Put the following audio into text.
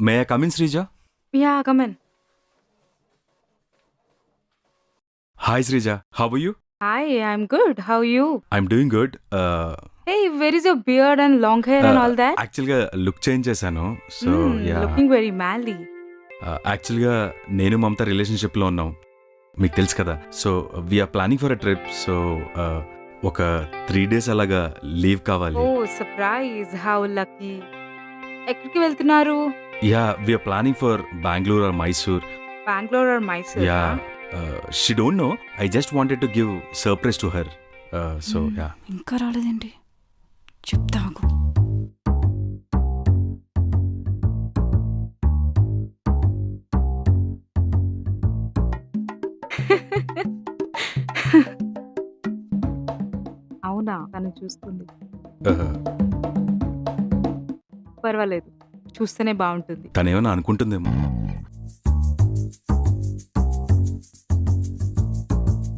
May I come in Sreeja? Yeah come on. Hi Sreeja, how are you? Hi, I'm good. How you? I'm doing good. Hey, where is your beard and long hair and all that? యాక్చువల్గా look change చేశాను. So yeah, looking very manly. యాక్చువల్గా నేను మమత రిలేషన్షిప్లో ఉన్నాం, మీకు తెలుసు కదా. So we are planning for a trip. So ఒక 3 days అలాగా లీవ్ కావాలి. Oh surprise, how lucky. ఎక్కడికి వెళ్తున్నారు? Yeah, we are planning for Bengaluru or Mysore. Bengaluru or Mysore? Yeah, she don't know. I just wanted to give surprise to her. So yeah. ఇంకా రాలేదేంటి, చెప్తాగు. అవునా, తను చూస్తుంది. పర్వాలేదు, చూస్తేనే బాగుంటుంది. తనేమన్నా అనుకుంటుందేమో.